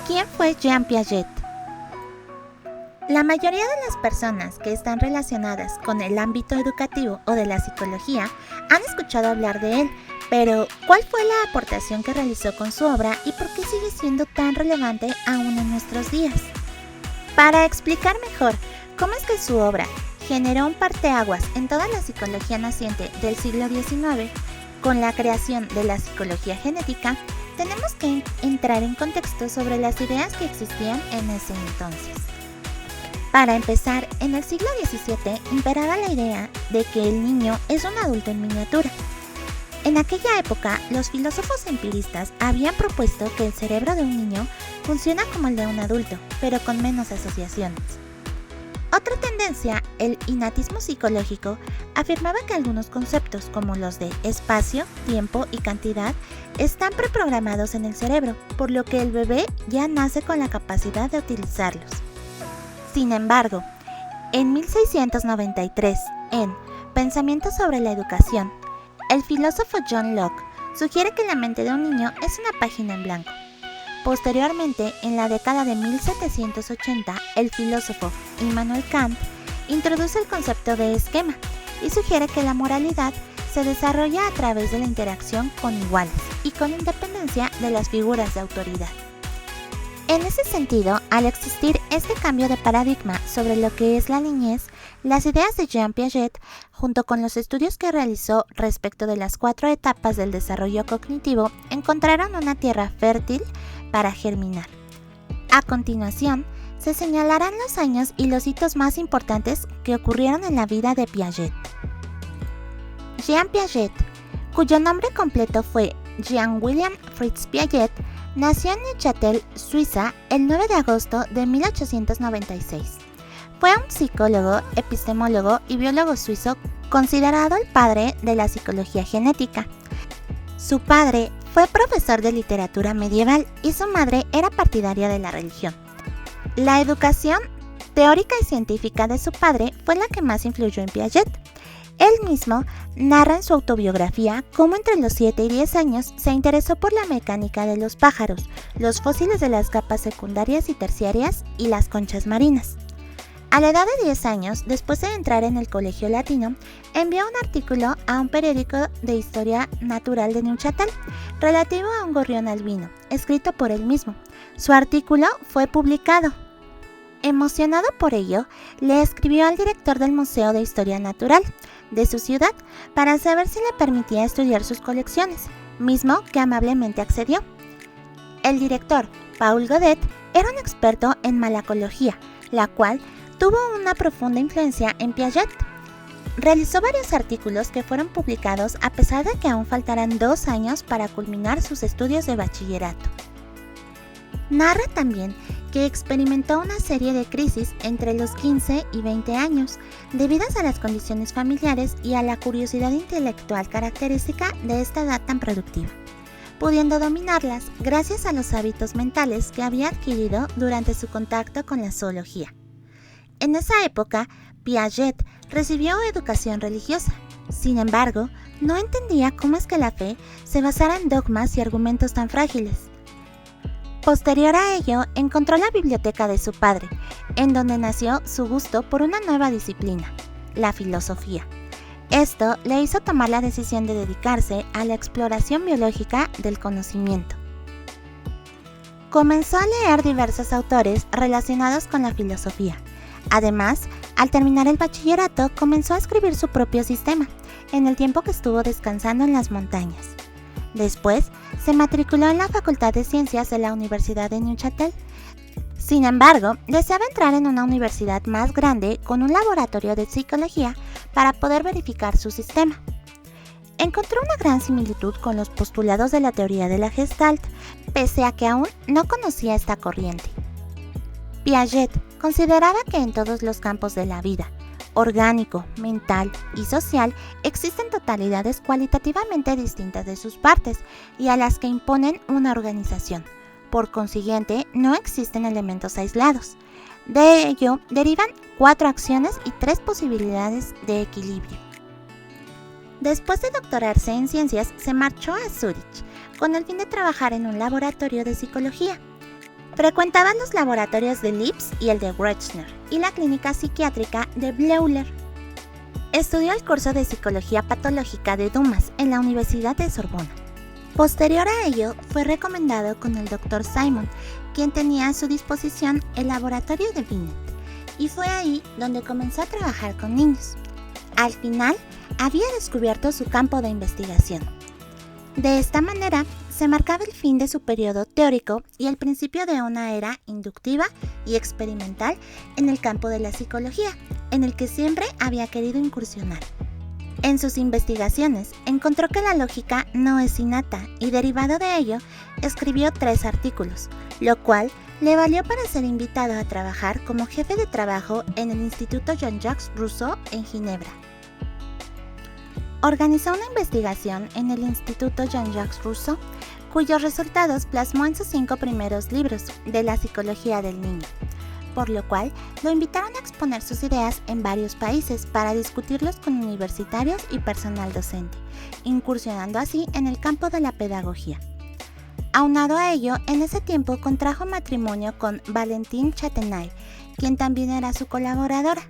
¿Quién fue Jean Piaget? La mayoría de las personas que están relacionadas con el ámbito educativo o de la psicología han escuchado hablar de él, pero ¿cuál fue la aportación que realizó con su obra y por qué sigue siendo tan relevante aún en nuestros días? Para explicar mejor cómo es que su obra generó un parteaguas en toda la psicología naciente del siglo XIX, con la creación de la psicología genética, tenemos que entrar en contexto sobre las ideas que existían en ese entonces. Para empezar, en el siglo XVII imperaba la idea de que el niño es un adulto en miniatura. En aquella época, los filósofos empiristas habían propuesto que el cerebro de un niño funciona como el de un adulto, pero con menos asociaciones. Otra tendencia, el innatismo psicológico, afirmaba que algunos conceptos como los de espacio, tiempo y cantidad están preprogramados en el cerebro, por lo que el bebé ya nace con la capacidad de utilizarlos. Sin embargo, en 1693, en Pensamientos sobre la educación, el filósofo John Locke sugiere que la mente de un niño es una página en blanco. Posteriormente, en la década de 1780, el filósofo Immanuel Kant introduce el concepto de esquema y sugiere que la moralidad se desarrolla a través de la interacción con iguales y con independencia de las figuras de autoridad. En ese sentido, al existir este cambio de paradigma sobre lo que es la niñez, las ideas de Jean Piaget, junto con los estudios que realizó respecto de las 4 etapas del desarrollo cognitivo, encontraron una tierra fértil para germinar. A continuación, se señalarán los años y los hitos más importantes que ocurrieron en la vida de Piaget. Jean Piaget, cuyo nombre completo fue Jean William Fritz Piaget, nació en Neuchâtel, Suiza, el 9 de agosto de 1896. Fue un psicólogo, epistemólogo y biólogo suizo considerado el padre de la psicología genética. Su padre fue profesor de literatura medieval y su madre era partidaria de la religión. La educación teórica y científica de su padre fue la que más influyó en Piaget. Él mismo narra en su autobiografía cómo entre los 7 y 10 años se interesó por la mecánica de los pájaros, los fósiles de las capas secundarias y terciarias y las conchas marinas. A la edad de 10 años, después de entrar en el colegio latino, envió un artículo a un periódico de historia natural de Neuchâtel relativo a un gorrión albino, escrito por él mismo. Su artículo fue publicado. Emocionado por ello, le escribió al director del Museo de Historia Natural de su ciudad para saber si le permitía estudiar sus colecciones, mismo que amablemente accedió. El director, Paul Godet, era un experto en malacología, la cual tuvo una profunda influencia en Piaget. Realizó varios artículos que fueron publicados a pesar de que aún faltaran 2 años para culminar sus estudios de bachillerato. Narra también que experimentó una serie de crisis entre los 15 y 20 años, debidas a las condiciones familiares y a la curiosidad intelectual característica de esta edad tan productiva, pudiendo dominarlas gracias a los hábitos mentales que había adquirido durante su contacto con la zoología. En esa época, Piaget recibió educación religiosa. Sin embargo, no entendía cómo es que la fe se basara en dogmas y argumentos tan frágiles. Posterior a ello, encontró la biblioteca de su padre, en donde nació su gusto por una nueva disciplina, la filosofía. Esto le hizo tomar la decisión de dedicarse a la exploración biológica del conocimiento. Comenzó a leer diversos autores relacionados con la filosofía. Además, al terminar el bachillerato, comenzó a escribir su propio sistema, en el tiempo que estuvo descansando en las montañas. Después, se matriculó en la Facultad de Ciencias de la Universidad de Neuchâtel. Sin embargo, deseaba entrar en una universidad más grande con un laboratorio de psicología para poder verificar su sistema. Encontró una gran similitud con los postulados de la teoría de la Gestalt, pese a que aún no conocía esta corriente. Piaget consideraba que en todos los campos de la vida, orgánico, mental y social, existen totalidades cualitativamente distintas de sus partes y a las que imponen una organización. Por consiguiente, no existen elementos aislados. De ello derivan 4 acciones y 3 posibilidades de equilibrio. Después de doctorarse en ciencias, se marchó a Zúrich con el fin de trabajar en un laboratorio de psicología. Frecuentaba los laboratorios de Lips y el de Wechsner y la clínica psiquiátrica de Bleuler. Estudió el curso de Psicología Patológica de Dumas en la Universidad de Sorbona. Posterior a ello, fue recomendado con el Dr. Simon, quien tenía a su disposición el laboratorio de Binet, y fue ahí donde comenzó a trabajar con niños. Al final, había descubierto su campo de investigación. De esta manera, se marcaba el fin de su periodo teórico y el principio de una era inductiva y experimental en el campo de la psicología, en el que siempre había querido incursionar. En sus investigaciones, encontró que la lógica no es innata y derivado de ello, escribió 3 artículos, lo cual le valió para ser invitado a trabajar como jefe de trabajo en el Instituto Jean-Jacques Rousseau en Ginebra. Organizó una investigación en el Instituto Jean-Jacques Rousseau, cuyos resultados plasmó en sus 5 primeros libros de la psicología del niño, por lo cual lo invitaron a exponer sus ideas en varios países para discutirlos con universitarios y personal docente, incursionando así en el campo de la pedagogía. Aunado a ello, en ese tiempo contrajo matrimonio con Valentine Chatenaille, quien también era su colaboradora.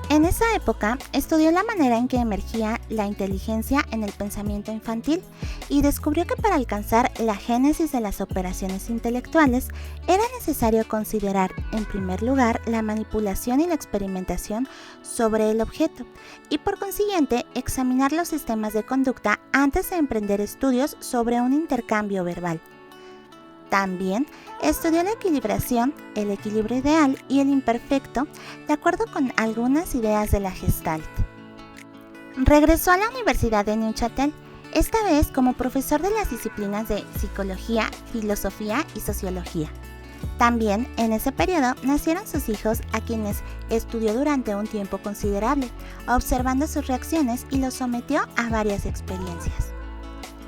En esa época, estudió la manera en que emergía la inteligencia en el pensamiento infantil y descubrió que para alcanzar la génesis de las operaciones intelectuales era necesario considerar, en primer lugar, la manipulación y la experimentación sobre el objeto y, por consiguiente, examinar los sistemas de conducta antes de emprender estudios sobre un intercambio verbal. También estudió la equilibración, el equilibrio ideal y el imperfecto, de acuerdo con algunas ideas de la Gestalt. Regresó a la Universidad de Neuchâtel, esta vez como profesor de las disciplinas de psicología, filosofía y sociología. También en ese periodo nacieron sus hijos, a quienes estudió durante un tiempo considerable, observando sus reacciones y los sometió a varias experiencias.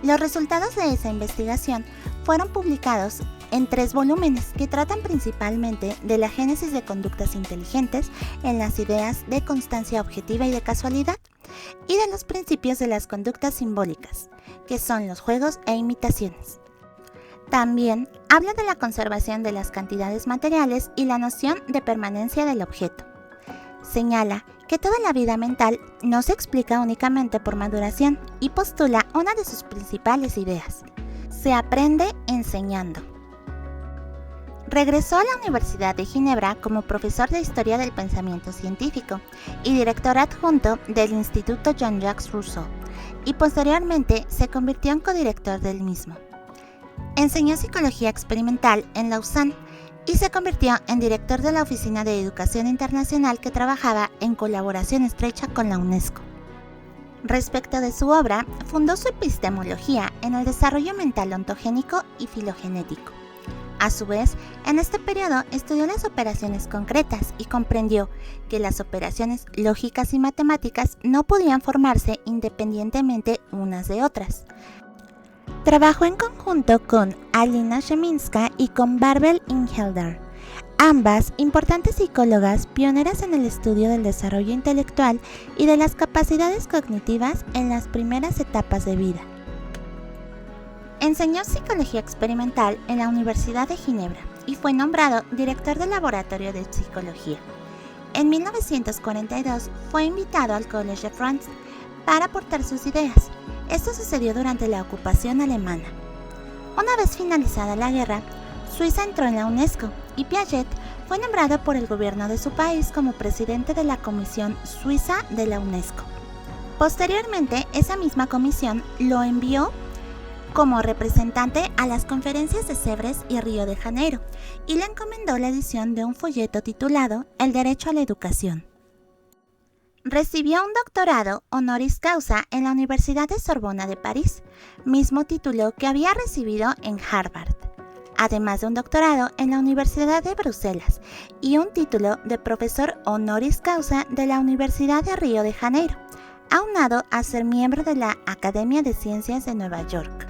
Los resultados de esa investigación fueron publicados en 3 volúmenes que tratan principalmente de la génesis de conductas inteligentes en las ideas de constancia objetiva y de casualidad, y de los principios de las conductas simbólicas, que son los juegos e imitaciones. También habla de la conservación de las cantidades materiales y la noción de permanencia del objeto. Señala que toda la vida mental no se explica únicamente por maduración y postula una de sus principales ideas: se aprende enseñando. Regresó a la Universidad de Ginebra como profesor de Historia del Pensamiento Científico y director adjunto del Instituto Jean-Jacques Rousseau, y posteriormente se convirtió en codirector del mismo. Enseñó Psicología Experimental en Lausanne y se convirtió en director de la Oficina de Educación Internacional que trabajaba en colaboración estrecha con la UNESCO. Respecto de su obra, fundó su epistemología en el desarrollo mental ontogénico y filogenético. A su vez, en este periodo estudió las operaciones concretas y comprendió que las operaciones lógicas y matemáticas no podían formarse independientemente unas de otras. Trabajó en conjunto con Alina Scheminska y con Barbel Ingelder, ambas importantes psicólogas pioneras en el estudio del desarrollo intelectual y de las capacidades cognitivas en las primeras etapas de vida. Enseñó Psicología Experimental en la Universidad de Ginebra y fue nombrado director del Laboratorio de Psicología. En 1942 fue invitado al Collège de France para aportar sus ideas. Esto sucedió durante la ocupación alemana. Una vez finalizada la guerra, Suiza entró en la UNESCO y Piaget fue nombrado por el gobierno de su país como presidente de la Comisión Suiza de la UNESCO. Posteriormente, esa misma comisión lo envió como representante a las conferencias de Sèvres y Río de Janeiro y le encomendó la edición de un folleto titulado El derecho a la educación. Recibió un doctorado honoris causa en la Universidad de Sorbona de París, mismo título que había recibido en Harvard, además de un doctorado en la Universidad de Bruselas y un título de profesor honoris causa de la Universidad de Río de Janeiro, aunado a ser miembro de la Academia de Ciencias de Nueva York.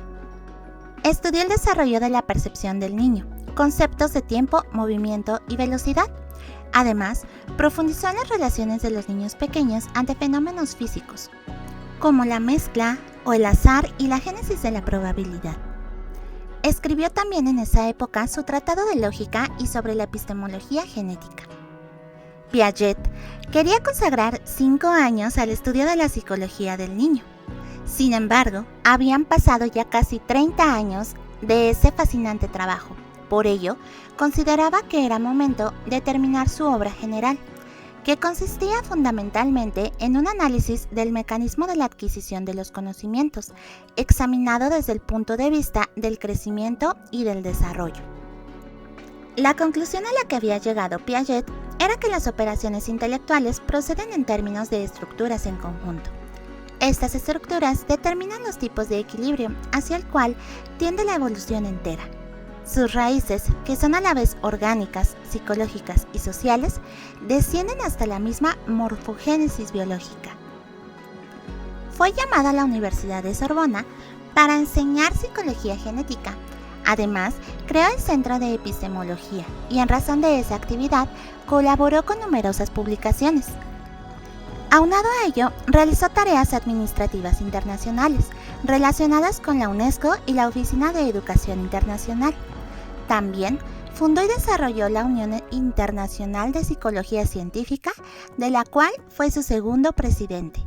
Estudió el desarrollo de la percepción del niño, conceptos de tiempo, movimiento y velocidad. Además, profundizó en las relaciones de los niños pequeños ante fenómenos físicos, como la mezcla o el azar y la génesis de la probabilidad. Escribió también en esa época su tratado de lógica y sobre la epistemología genética. Piaget quería consagrar 5 años al estudio de la psicología del niño. Sin embargo, habían pasado ya casi 30 años de ese fascinante trabajo. Por ello, consideraba que era momento de terminar su obra general, que consistía fundamentalmente en un análisis del mecanismo de la adquisición de los conocimientos, examinado desde el punto de vista del crecimiento y del desarrollo. La conclusión a la que había llegado Piaget era que las operaciones intelectuales proceden en términos de estructuras en conjunto. Estas estructuras determinan los tipos de equilibrio hacia el cual tiende la evolución entera. Sus raíces, que son a la vez orgánicas, psicológicas y sociales, descienden hasta la misma morfogénesis biológica. Fue llamada a la Universidad de Sorbona para enseñar psicología genética. Además, creó el Centro de Epistemología y en razón de esa actividad colaboró con numerosas publicaciones. Aunado a ello, realizó tareas administrativas internacionales relacionadas con la UNESCO y la Oficina de Educación Internacional. También fundó y desarrolló la Unión Internacional de Psicología Científica, de la cual fue su segundo presidente.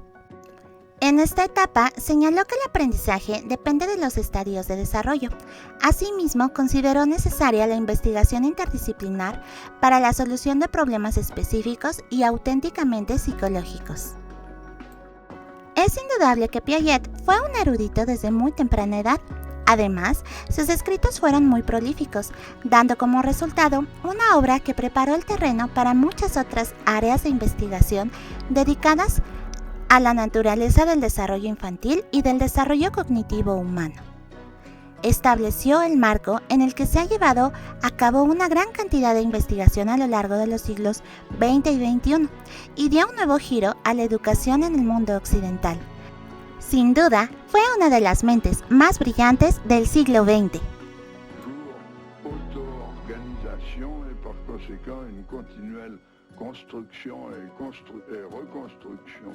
En esta etapa señaló que el aprendizaje depende de los estadios de desarrollo. Asimismo, consideró necesaria la investigación interdisciplinar para la solución de problemas específicos y auténticamente psicológicos. Es indudable que Piaget fue un erudito desde muy temprana edad. Además, sus escritos fueron muy prolíficos, dando como resultado una obra que preparó el terreno para muchas otras áreas de investigación dedicadas a la naturaleza del desarrollo infantil y del desarrollo cognitivo humano. Estableció el marco en el que se ha llevado a cabo una gran cantidad de investigación a lo largo de los siglos XX y XXI y dio un nuevo giro a la educación en el mundo occidental. Sin duda, fue una de las mentes más brillantes del siglo XX. Auto-organisation et par conséquent une continuelle construction et reconstruction